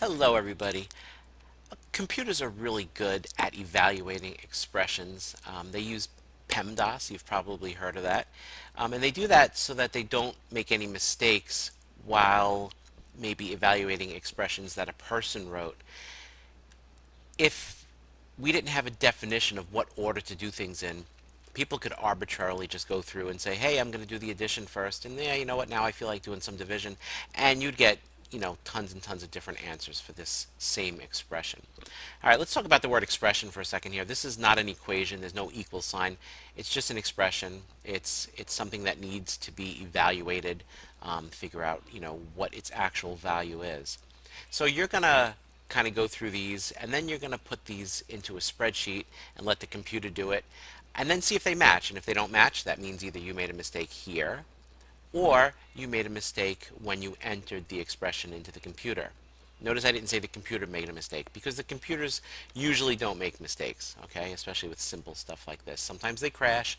Hello, everybody. Computers are really good at evaluating expressions. They use PEMDAS, you've probably heard of that. And they do that so that they don't make any mistakes while maybe evaluating expressions that a person wrote. If we didn't have a definition of what order to do things in, people could arbitrarily just go through and say, hey, I'm going to do the addition first, and yeah, you know what, now I feel like doing some division, and you'd get tons and tons of different answers for this same expression. All right, let's talk about the word expression for a second here. This is not an equation. There's no equal sign. It's just an expression. It's something that needs to be evaluated, figure out what its actual value is. So you're gonna kind of go through these, and then you're going to put these into a spreadsheet and let the computer do it, and then see if they match. And if they don't match, that means either you made a mistake here, or you made a mistake when you entered the expression into the computer. Notice I didn't say the computer made a mistake, because the computers usually don't make mistakes, okay? Especially with simple stuff like this. Sometimes they crash,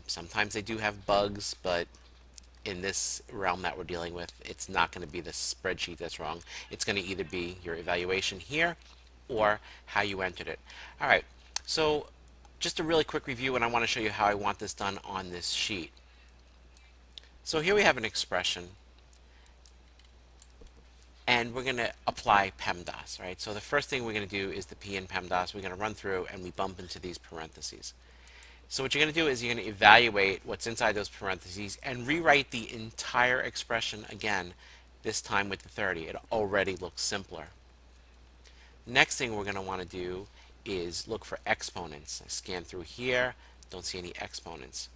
sometimes they do have bugs, but in this realm that we're dealing with, it's not going to be the spreadsheet that's wrong. It's going to either be your evaluation here or how you entered it. All right, so just a really quick review, and I want to show you how I want this done on this sheet. So here we have an expression, and we're going to apply PEMDAS, right? So the first thing we're going to do is the P in PEMDAS. We're going to run through and we bump into these parentheses. So what you're going to do is you're going to evaluate what's inside those parentheses and rewrite the entire expression again, this time with the 30. It already looks simpler. Next thing we're going to want to do is look for exponents. I scan through here, don't see any exponents.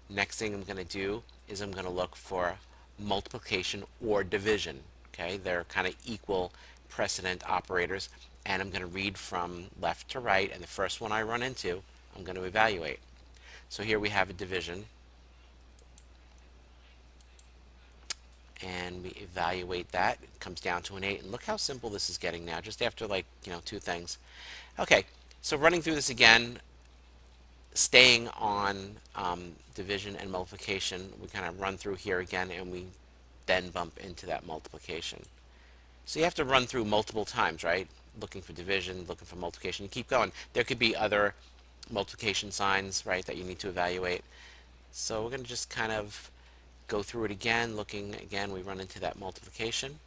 Next thing I'm going to do is I'm going to look for multiplication or division. Okay, they're kind of equal precedent operators, and I'm going to read from left to right, and the first one I run into, I'm going to evaluate. So here we have a division, and we evaluate that. It comes down to an 8, and look how simple this is getting now, just after like, two things. Okay, so running through this again, staying on division and multiplication, we kind of run through here again, and we then bump into that multiplication. So you have to run through multiple times, right? Looking for division, looking for multiplication. You keep going. There could be other multiplication signs, right, that you need to evaluate. So we're going to just kind of go through it again, looking again, we run into that multiplication,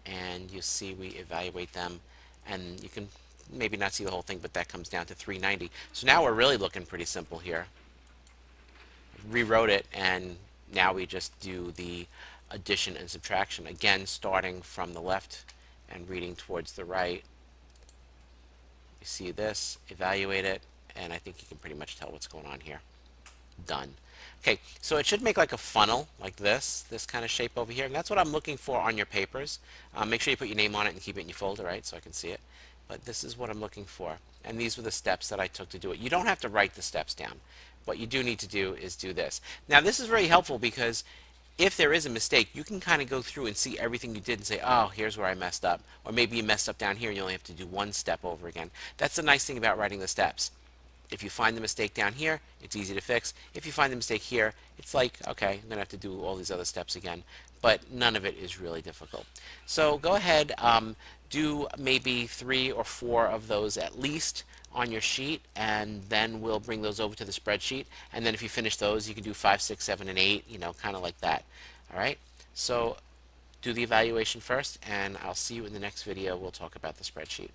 and you see we evaluate them, and you can maybe not see the whole thing, but that comes down to 390. So now we're really looking pretty simple here. Rewrote it, and now we just do the addition and subtraction, again starting from the left and reading towards the right. You see this, evaluate it, and I think you can pretty much tell what's going on here. Done. Okay, so it should make like a funnel, like this kind of shape over here, and that's what I'm looking for on your papers. Make sure you put your name on it and keep it in your folder, right, so I can see it. But this is what I'm looking for, and these were the steps that I took to do it. You don't have to write the steps down. What you do need to do is do this. Now, this is very helpful because if there is a mistake, you can kind of go through and see everything you did and say, oh, here's where I messed up. Or maybe you messed up down here and you only have to do one step over again. That's the nice thing about writing the steps. If you find the mistake down here, it's easy to fix. If you find the mistake here, it's like, okay, I'm going to have to do all these other steps again. But none of it is really difficult. So go ahead, do maybe 3 or 4 of those at least on your sheet, and then we'll bring those over to the spreadsheet. And then if you finish those, you can do 5, 6, 7, and 8, kind of like that. All right? So do the evaluation first, and I'll see you in the next video. We'll talk about the spreadsheet.